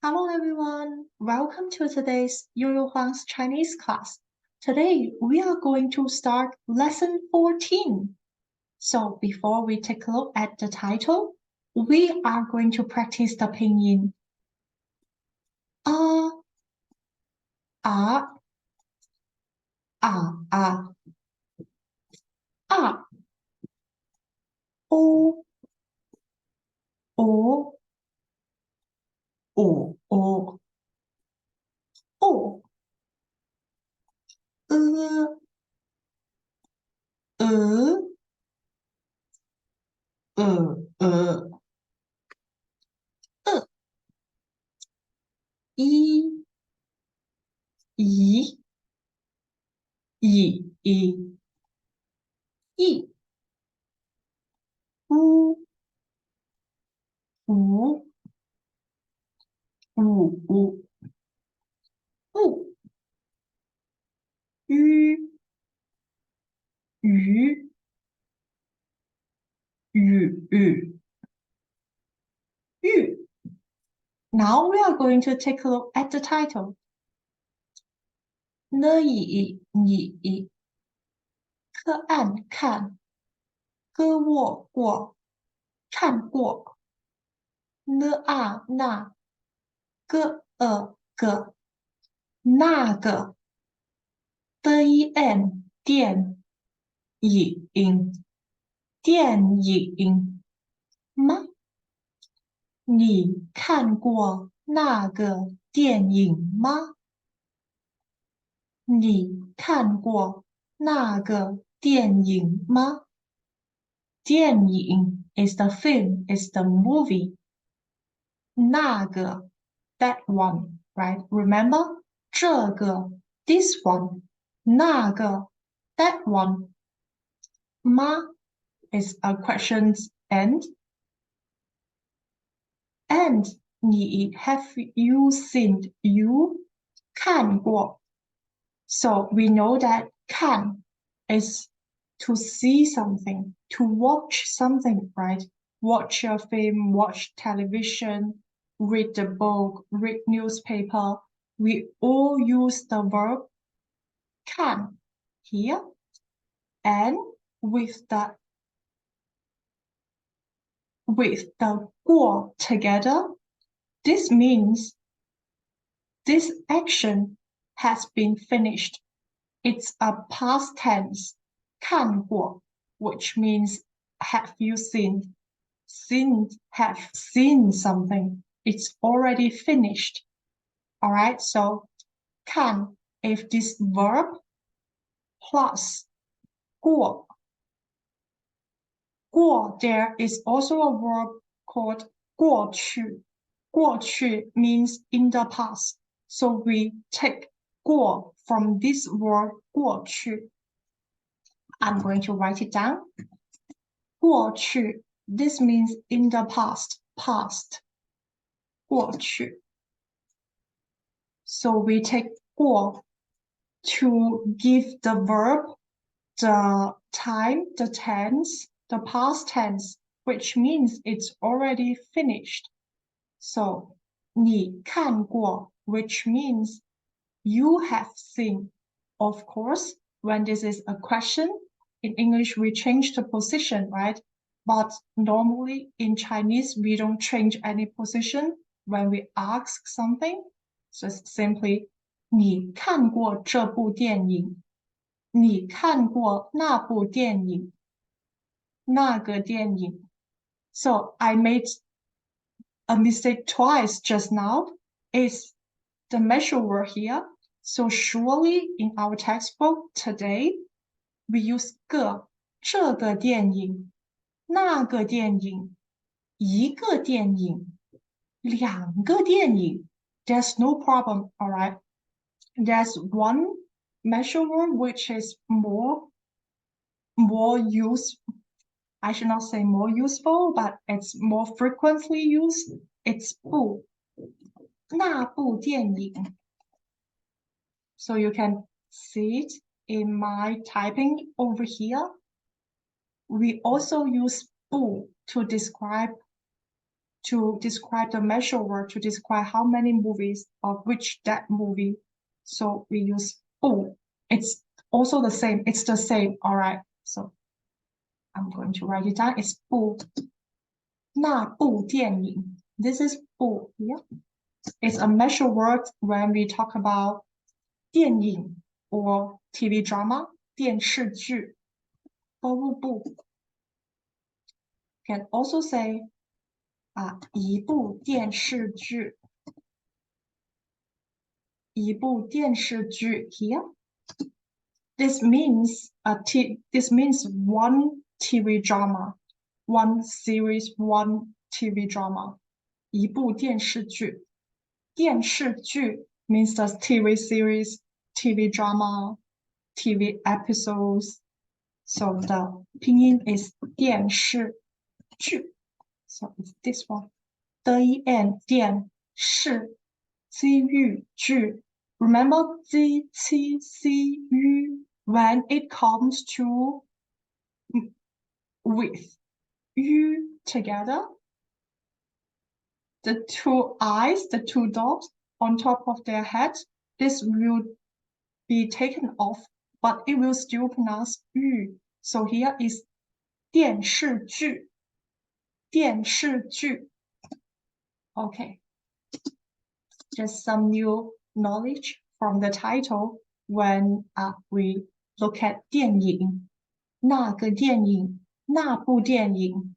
Hello everyone, welcome to today's Yo-Yo Huang's Chinese class. Today we are going to start lesson 14. So before we take a look at the title, we are going to practice the pinyin. A, a, a, a, a, o, o, o, o, o, i, i, u, u, u, u, ü, ü, ü. Now we are going to take a look at the title. 你科案看，歌卧过，看过。那个个那个。电影吗？你看过那个电影吗？你看过那个电影吗？电影 is the film, is the movie. 那个 that one, right? Remember? 这个 this one. 那个 that one. 吗 is a question's end. And 你 have you seen you 看过 So we know that 看 is to see something, to watch something, right? Watch a film, watch television, read the book, read newspaper. We all use the verb 看 here, and with the 过 together, this means this action has been finished. It's a past tense, 看过, which means have you seen? Have seen something. It's already finished. All right, so 看, if this verb plus 过, there is also a verb called 过去. 过去 means in the past. So we take 过 from this word 过去. I'm going to write it down. 过去 this means in the past. 过去. So we take 过 to give the verb the time, the tense, the past tense, which means it's already finished. So 你看过 which means you have seen. Of course, when this is a question, in English we change the position, right? But normally in Chinese, we don't change any position when we ask something. So it's simply 你看过这部电影？你看过那部电影？那个电影？ So I made a mistake twice just now. Is the measure word here. So surely in our textbook today, we use 个这个电影那个电影一个电影两个电影 There's no problem, all right? There's one measure word which is more used. I should not say more useful, but it's more frequently used. It's 部那部电影 So you can see it in my typing over here. We also use 部 to describe to describe the measure word to describe how many movies of which that movie. So we use 部. It's also the same. It's the same. All right. So I'm going to write it down. It's 部. 那部电影. This is 部. Yeah. It's a measure word when we talk about 电影 or TV drama. 电视剧. 部. Can also say 一部电视剧. 一部电视剧 here. This means one TV drama, one series, one TV drama. 一部电视剧. 电视剧 means the TV series, TV drama, TV episodes. So the pinyin is 电视剧. So it's this one. 电视 剧. Remember 机器 when it comes to with you together, the two eyes, the two dots on top of their head, this will be taken off, but it will still pronounce yu. So here is 电视剧. 电视剧. Okay. Just some new knowledge from the title when we look at 电影. 那个电影, 那部电影.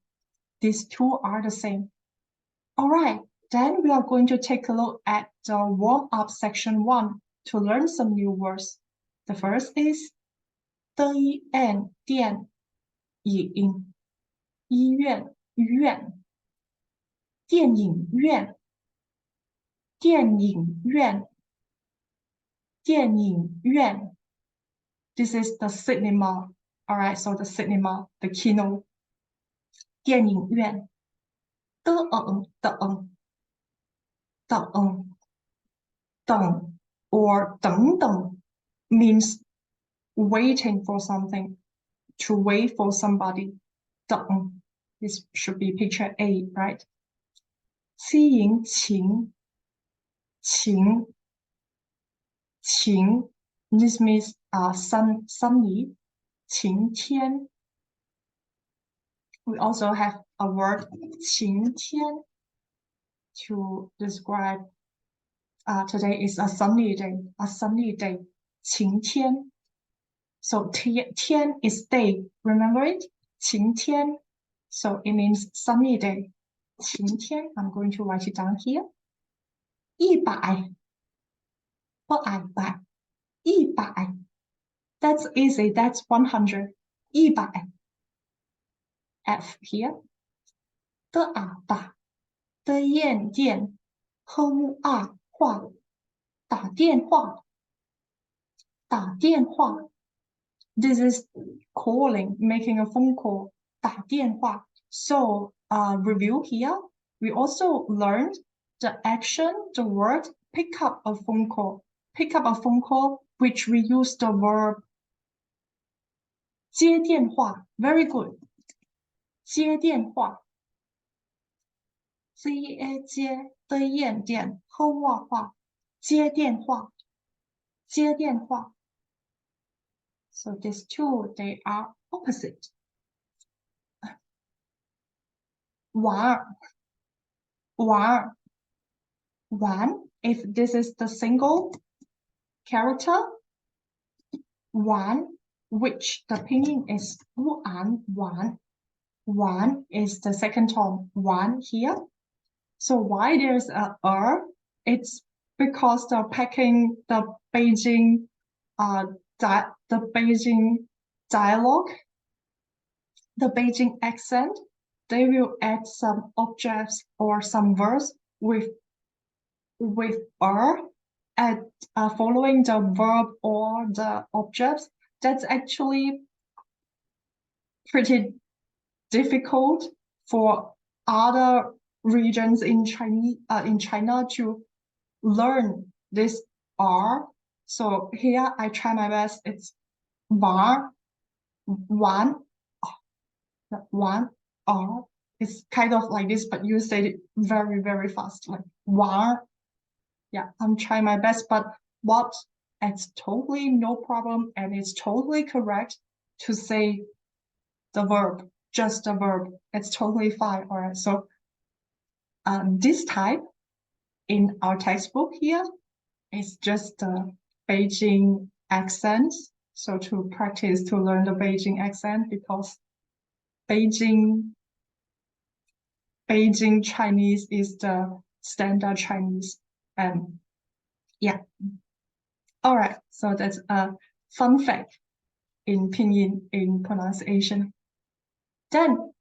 These two are the same. All right, then we are going to take a look at the warm-up section 1 to learn some new words. The first is 电影, 医院, 院. 电影院, 电影院, 电影院. This is the cinema. All right, so the cinema, the kino. 电影院. 等 or 等 means waiting for something, to wait for somebody. 等. This should be picture A, right? 七迎晴. This means sunny. 晴天. We also have a word 晴天 to describe today is a sunny day. 晴天. So 天 is day. Remember it? 晴天. So it means sunny day. 晴天. I'm going to write it down here. 100. 100. That's easy. That's 100. 100. F here. 的喇叭, 的验电, 和物话, 打电话. This is calling, making a phone call. 打电话. So review here. We also learned the action, the word pick up a phone call. Pick up a phone call, which we use the verb 接电话. Very good. 接电话. 接的验电, 和话. 接电话. So these two, they are opposite. 玩, if this is the single character, 玩, which the pinyin is 玩. 玩 is the second tone, 玩 here. So why there's a it's because the Beijing dialogue, the Beijing accent, they will add some objects or some words with at following the verb or the objects. That's actually pretty difficult for other regions in China to learn this R. So here I try my best. It's 玩 R. It's kind of like this, but you say it very, very fast, like war. Yeah, I'm trying my best, but what? It's totally no problem, and it's totally correct to say the verb, just the verb. It's totally fine. All right, so this type in our textbook here is just the Beijing accent. So to practice to learn the Beijing accent, because Beijing Chinese is the standard Chinese. And yeah. All right, so that's a fun fact in Pinyin in pronunciation. Then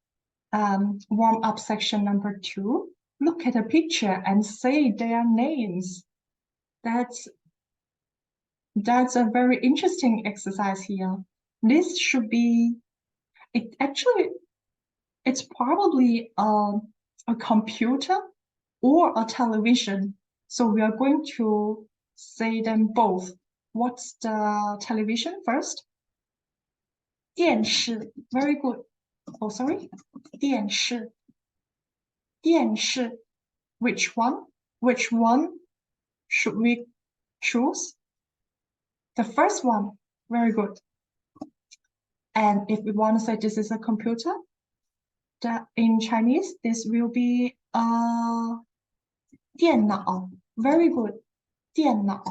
warm up section number 2. Look at a picture and say their names. That's a very interesting exercise here. This should be, it's probably a computer or a television. So we are going to say them both. What's the television first? 电视, very good. Oh, sorry. 电视. 电视. Which one? Which one should we choose? The first one. Very good. And if we want to say this is a computer, that in Chinese, this will be 电脑. Very good. 电脑.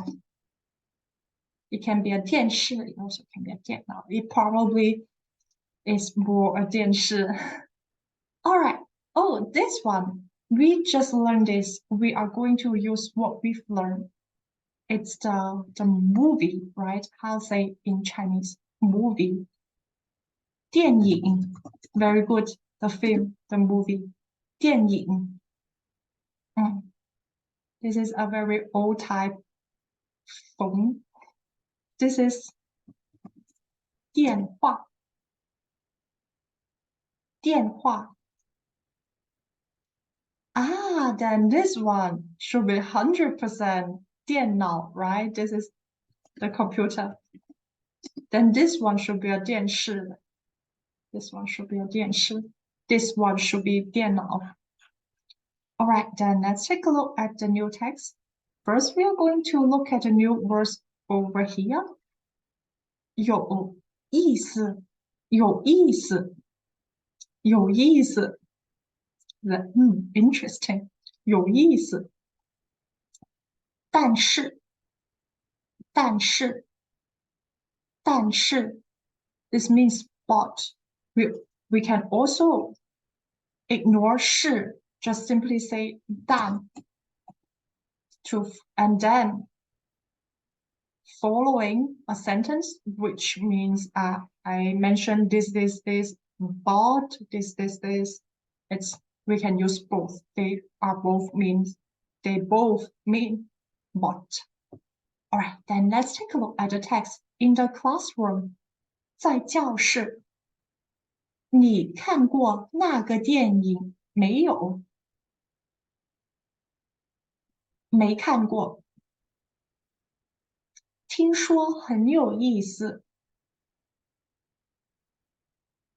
It can be a 电视, it also can be a 电脑. It probably is more a 电视. All right. Oh, this one. We just learned this. We are going to use what we've learned. It's the movie, right? How to say in Chinese? Movie. 电影. Very good. The film, the movie. 电影. This is a very old type phone. This is 电话. 电话. Then this one should be 100% 电脑, right? This is the computer. Then this one should be a 电视. This one should be a 电视. This one should be 电脑. All right, then let's take a look at the new text. First, we are going to look at the new words over here. 有意思, 有意思, 有意思. Interesting. 有意思. 但是 this means but. We can also ignore 是, just simply say 但 and then following a sentence which means I mentioned this, but this. We can use both. They both mean but. All right, then let's take a look at the text. In the classroom, 在教室, 你看过那个电影没有? 没看过. 听说很有意思.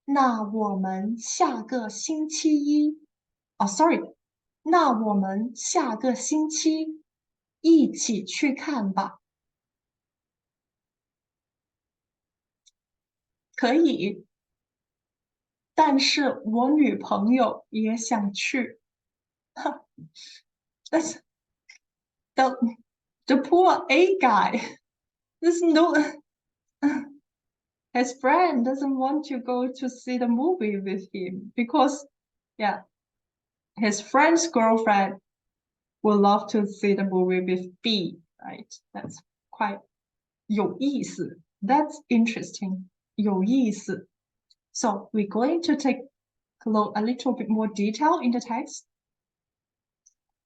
那我们下个星期一,那我们下个星期一起去看吧。可以，但是我女朋友也想去。That's the poor A guy. There's no his friend doesn't want to go to see the movie with him because, yeah, his friend's girlfriend would love to see the movie with B, right? That's quite 有意思. That's interesting. 有意思. So we're going to take a look a little bit more detail in the text.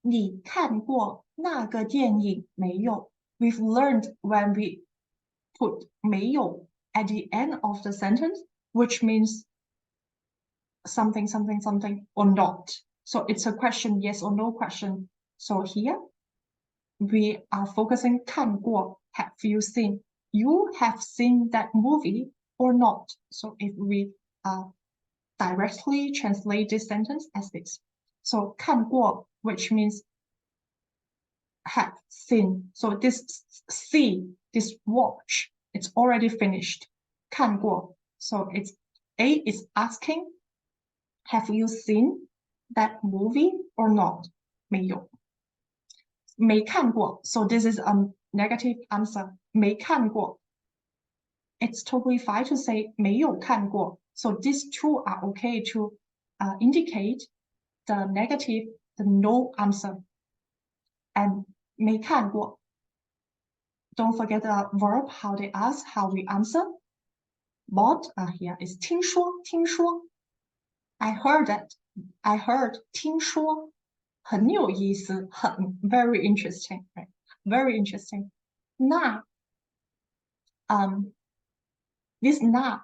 你看过那个电影没有? We've learned when we put 没有 at the end of the sentence, which means something or not. So it's a question, yes or no question. So here we are focusing 看过. Have you seen? You have seen that movie or not? So if we directly translate this sentence as this. So 看过, which means have seen. So this see, this watch, it's already finished. 看过. So it's A is asking, have you seen that movie or not? 没有。没看过. So this is a negative answer. 没看过. It's totally fine to say 没有看过. So these two are okay to indicate the negative, the no answer. And 没看过. Don't forget the verb, how they ask, how we answer. But here is 听说, 听说. I heard that. I heard 听说. 很有意思, very interesting, right? Very interesting. 那 this na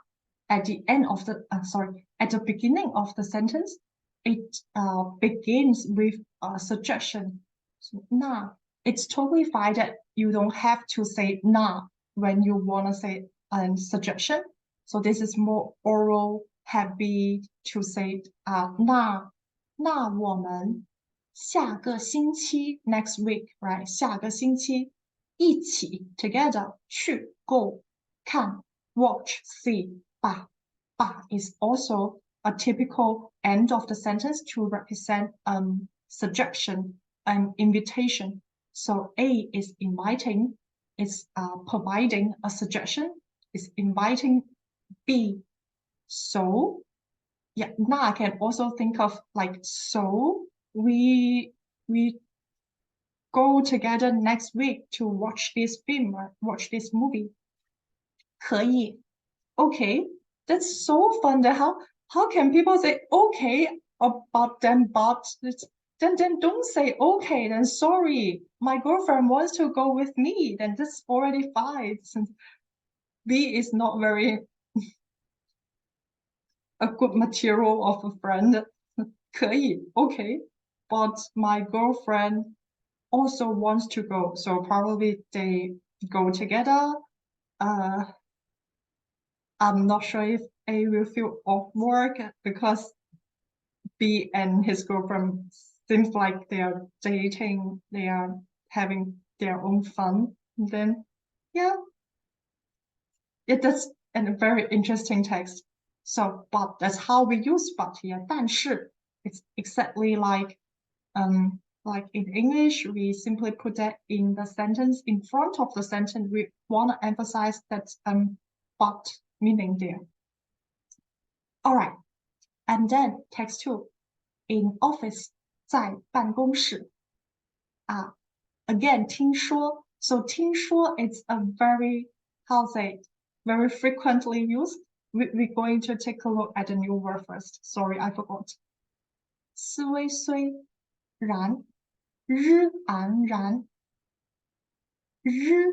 at the end of the at the beginning of the sentence, it begins with a suggestion. So na, it's totally fine that you don't have to say na when you want to say a suggestion. So this is more oral, happy to say 那我们下个星期 next week, right? 下个星期一起 together 去 go 看 watch, see, 吧 is also a typical end of the sentence to represent suggestion and invitation. So A is inviting, is providing a suggestion, is inviting B. So yeah, now I can also think of like, so we go together next week to watch this film or watch this movie. 可以. Okay, that's so fun. How can people say okay about them, but then don't say okay, then sorry, my girlfriend wants to go with me, then that's already fine. Since B is not very a good material of a friend. 可以, okay, but my girlfriend also wants to go, so probably they go together. I'm not sure if A will feel awkward because B and his girlfriend seems like they are dating, they are having their own fun. And then, yeah, that's a very interesting text. So, but that's how we use but here. 但是 it's exactly like in English, we simply put that in the sentence in front of the sentence. We want to emphasize that but meaning there. All right, and then text 2, in office, 在办公室. Again, 听说. So 听说 it's a very, how say it, very frequently used. We're going to take a look at the new word first. Sorry, I forgot. 虽然日安然日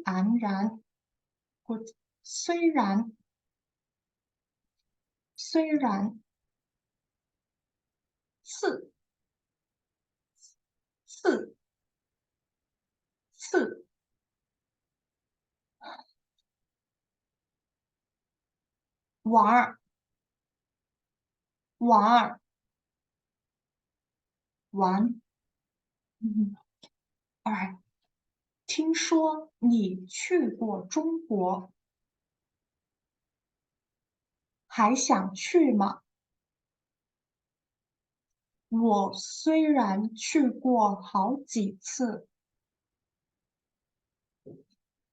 安然 good 虽然次玩all right. 听说你去过中国，还想去吗？我虽然去过好几次，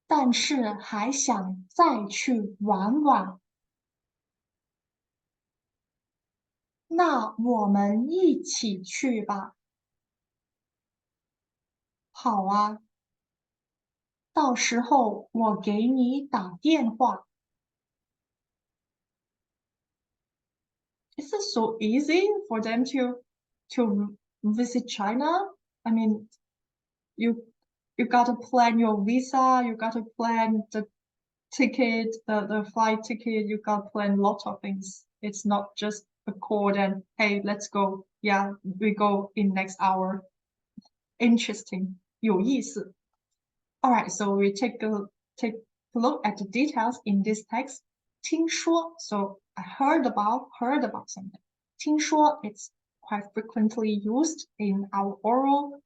但是还想再去玩玩。那我们一起去吧。好啊，到时候我给你打电话。Is it so easy for them to visit China? I mean, you gotta plan your visa, you gotta plan the ticket, the flight ticket, you gotta plan lots of things. It's not just a call and hey, let's go. Yeah, we go in next hour. Interesting. 有意思. All right, so we take a look at the details in this text. 听说, so I heard about something. 听说 it's quite frequently used in our oral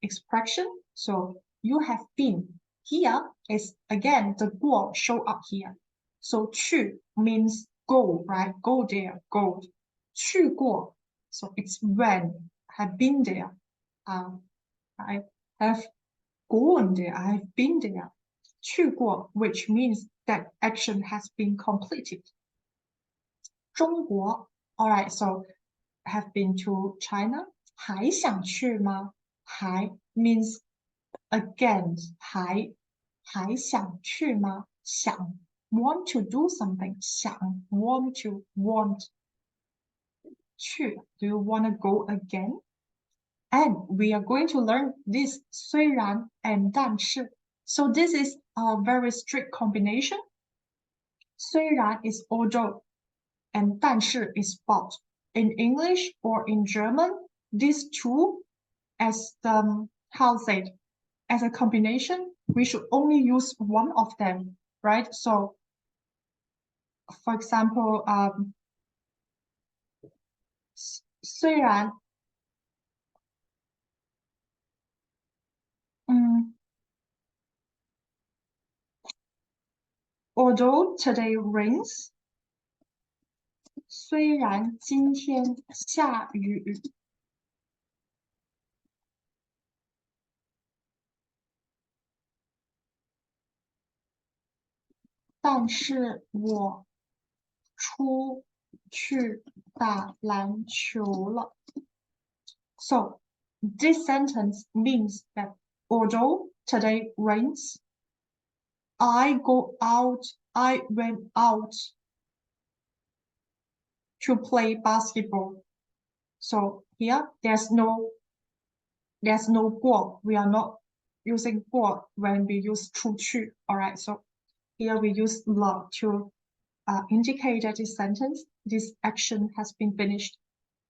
expression. So you have been. Here is again the 过 show up here. So 去 means go, right? Go there, go. 去过 so it's when I have been there. I have gone there. I have been there. 去过 which means that action has been completed. 中国 alright, so have been to China. 还想去吗？还 means again. 还想去吗？想 want to do something. 想 want to want 去 do you want to go again? And we are going to learn this 虽然 and 但是. So this is a very strict combination. 虽然 is although and 但是 is but. In English or in German, these two as the how to say it, as a combination, we should only use one of them, right? So for example, 虽然 although today rains, 虽然今天下雨，但是我出去打篮球了。So this sentence means that although today rains, I went out to play basketball. So here there's no 过. We are not using 过 when we use 出去. Alright, so here we use 了 to indicate that this sentence, this action has been finished.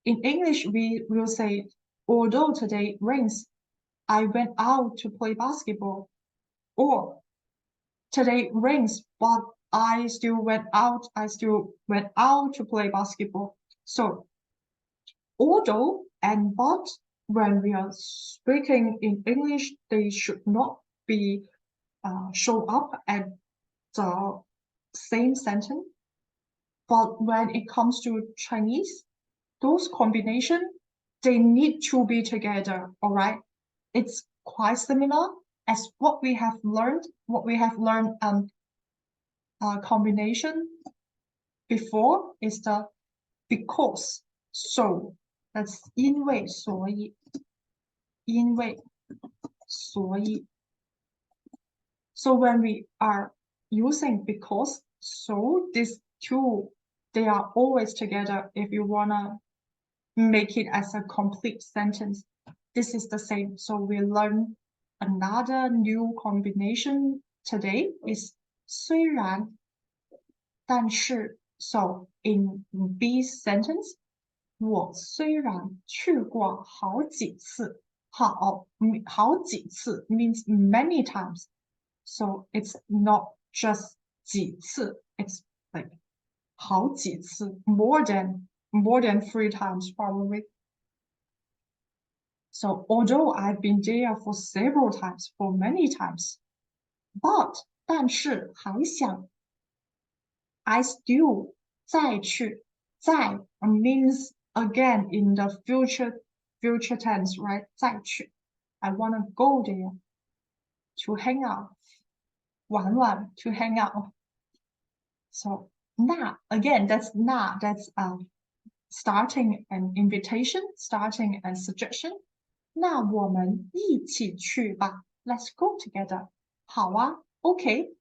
In English, we will say, although today rains, I went out to play basketball. Or today rains, but I still went out to play basketball. So although and but, when we are speaking in English, they should not be show up at the same sentence. But when it comes to Chinese, those combination, they need to be together, all right? It's quite similar as what we have learned combination before is the because, so. That's 因为所以 So when we are using because, so, these two, they are always together if you wanna make it as a complete sentence. This is the same. So we learn another new combination today is 虽然但是 So in this sentence, 我虽然去过好几次，好几次 means many times. So it's not just 几次, it's like 好几次, more than 3 times probably. So although I've been there for several times, for many times, but 但是还想 I still 再去再 means again in the future tense, right? 再去 I want to go there to hang out. 玩玩 to hang out. So 那 again, that's starting an invitation, starting a suggestion. 那我们一起去吧 Let's go together. 好啊 OK.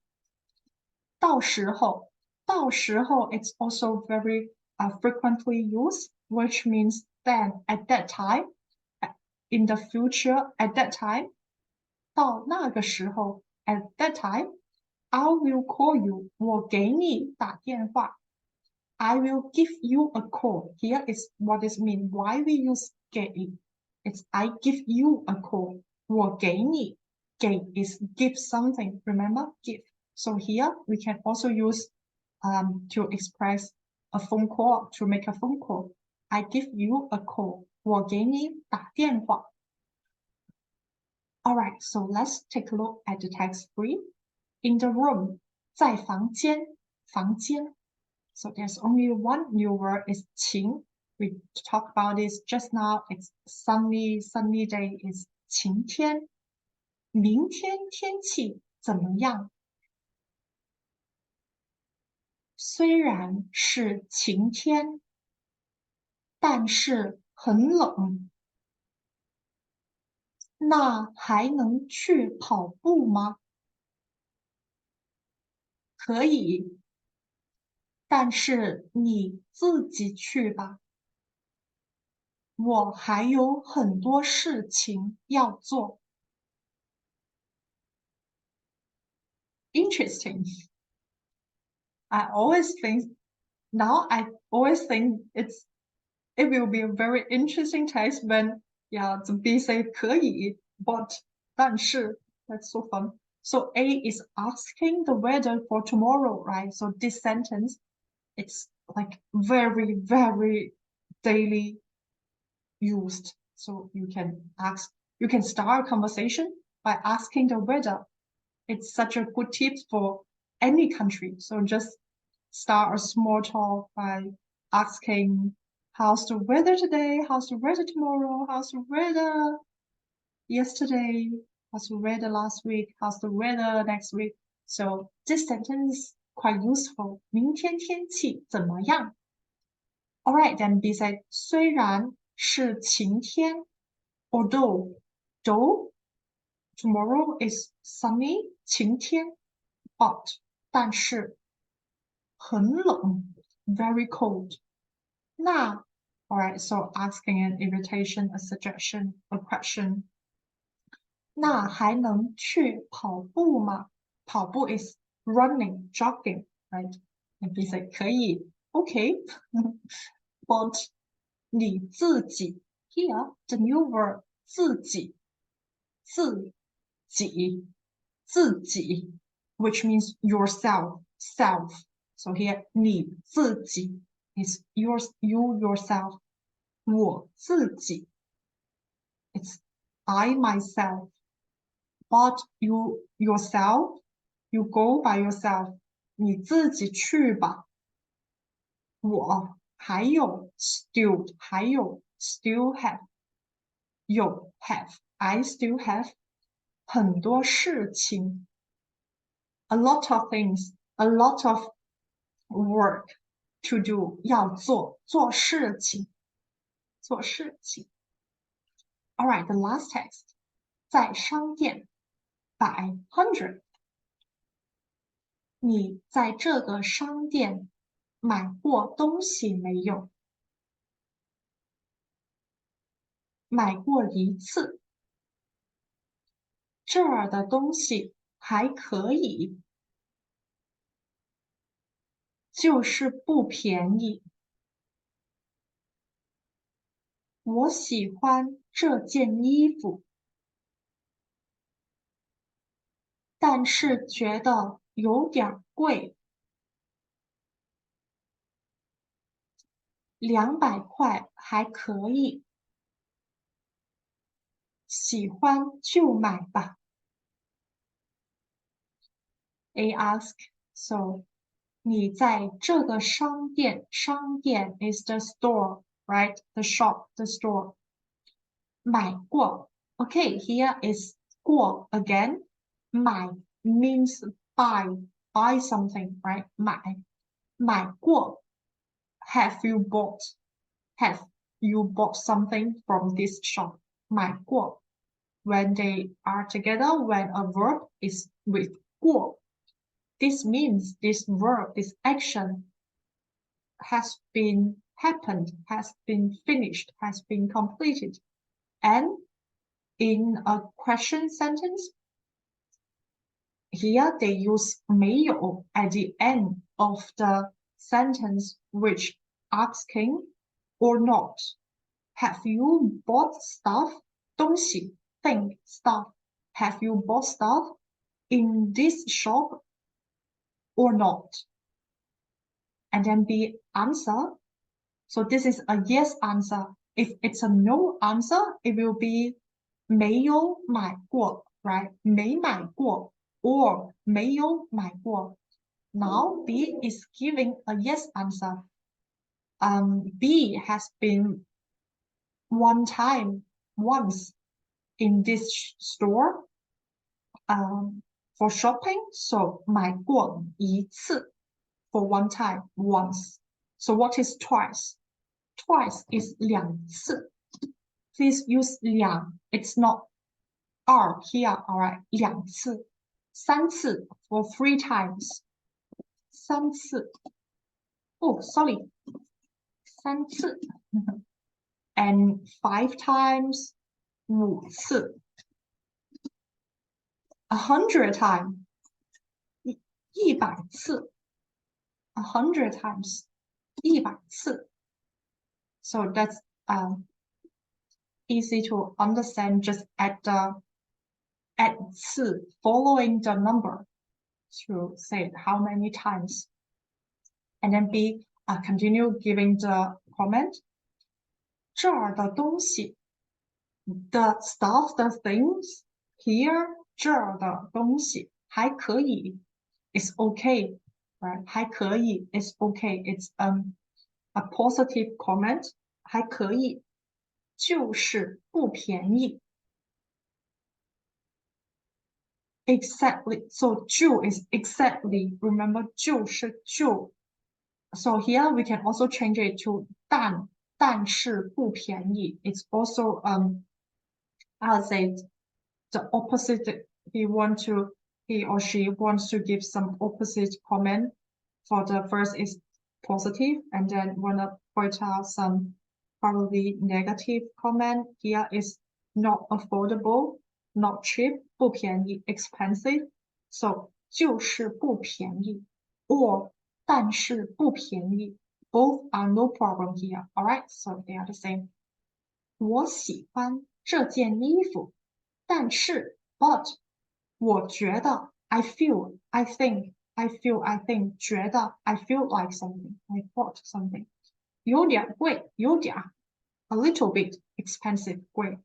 到时候 it's also very frequently used, which means then at that time, in the future, at that time. 到那个时候 at that time, I will call you. 我给你打电话 I will give you a call. Here is what this means. Why we use 给 It's I give you a call. 我给你给 is give something. Remember? Give. So here we can also use to express a phone call, to make a phone call. I give you a call. 我给你打电话。Alright, so let's take a look at the text 3. In the room, 在房间，房间。So there's only one new word, is 晴。We talked about this just now. It's sunny day is 晴天。明天天气怎么样？虽然是晴天，但是很冷。那还能去跑步吗？可以，但是你自己去吧。我还有很多事情要做。Interesting. I always think it will be a very interesting text when the B say 可以 but 但是 that's so fun. So A is asking the weather for tomorrow, right? So this sentence, it's like very, very daily used. So you can start a conversation by asking the weather. It's such a good tip for any country. So just start a small talk by asking, how's the weather today? How's the weather tomorrow? How's the weather yesterday? How's the weather last week? How's the weather next week? So this sentence is quite useful. 明天天气怎么样? Alright, then B said, 虽然是晴天 although tomorrow is sunny 晴天 but 但是很冷 very cold. 那 alright, so asking an invitation, a suggestion, a question. 那还能去跑步吗？跑步 is running, jogging, right? And B said 可以 okay. But 你自己 here the new word 自己 which means yourself, self. So here 你自己 is you yourself. 我自己 it's I myself. But you yourself, you go by yourself. 你自己去吧。我还有 still have 有 have I still have 很多事情 a lot of things, a lot of work to do 要做事情 Alright, the last text 在商店 by 100你在这个商店买过东西没有？买过一次。这儿的东西还可以，就是不便宜。我喜欢这件衣服，但是觉得有点贵。200块还可以，喜欢就买吧。A ask, so 你在这个商店 is the store, right? The shop, the store. 买过 Okay, here is 过 again. 买 means buy something, right? 买过 Have you bought something from this shop? 买过 When they are together, when a verb is with 过 this means this verb, this action has been happened, has been finished, has been completed. And in a question sentence, here they use 没有 at the end of the sentence, which asking or not. Have you bought stuff? 东西 thing, stuff. Have you bought stuff in this shop or not? and then B, answer. So this is a yes answer. If it's a no answer, it will be 没有买过, right? 没买过 or 没有买过. Now B is giving a yes answer. B has been once in this store for shopping. So 买过一次 for one time, once. So what is twice? Twice is 两次. Please use 两. It's not 二 here, alright? 两次. 三次 for 3 times. 三次. Oh, sorry. 三次. And 5 times. 五次. 100 times. 100次. 100 times. 100次. So that's easy to understand. Just add 次 following the number to say how many times. And then B, continue giving the comment. 这儿的东西 the stuff, the things here, 这儿的东西还可以 is okay, right? 还可以 is okay. It's a positive comment. 还可以就是不便宜 exactly. So 就 is exactly. Remember 就是就. So here we can also change it to 但是不便宜. It's also I'll say the opposite. He or she wants to give some opposite comment. For the first is positive, and then wanna point out some probably negative comment. Here is not affordable, not cheap, 不便宜 expensive. So 就是不便宜 or 但是不便宜 both are no problem here. Alright, so they are the same. 我喜欢这件衣服，但是 but 我觉得 I feel, I think, I feel, I think 觉得 I feel like something, I thought something 有点贵，有点 a little bit expensive 贵。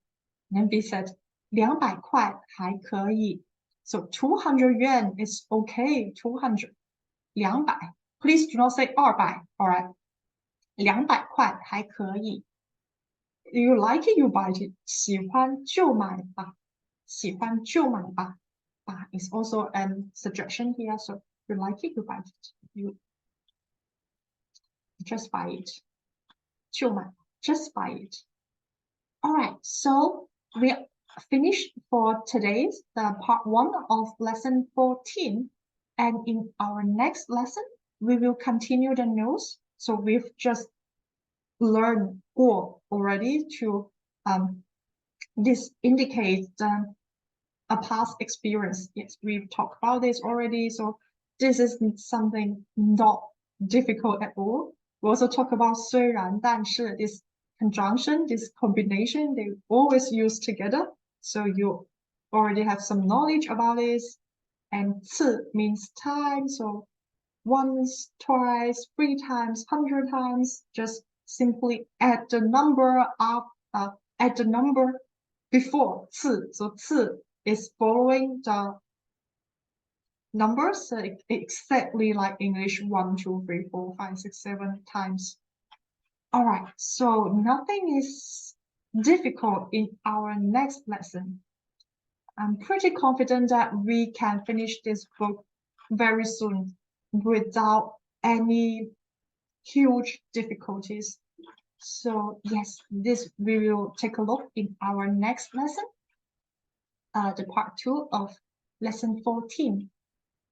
Then B said 200块还可以 so 200 yuan is okay 200 200 please do not say 200 alright 200块还可以 You like it, you buy it. 喜欢就买吧，喜欢就买吧。Is also a suggestion here. So you like it, you buy it. You just buy it. 就买 just buy it. Alright, so we finished for today's part 1 of lesson 14. And in our next lesson, we will continue the notes. So we've just learned or already to this indicates a past experience. Yes, we've talked about this already. So this is something not difficult at all. We also talk about 虽然但是 this conjunction, this combination, they always use together. So you already have some knowledge about this. And 次 means time. So once, twice, 3 times, 100 times, just simply add the number up, add the number before 次. So 次 is following the numbers exactly like English 1, 2, 3, 4, 5, 6, 7 times. All right, so nothing is difficult in our next lesson. I'm pretty confident that we can finish this book very soon without any huge difficulties. So yes, this we will take a look in our next lesson, the part 2 of lesson 14.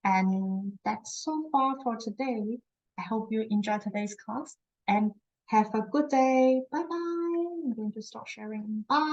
And that's so far for today. I hope you enjoyed today's class and have a good day. Bye bye. I'm going to stop sharing. Bye.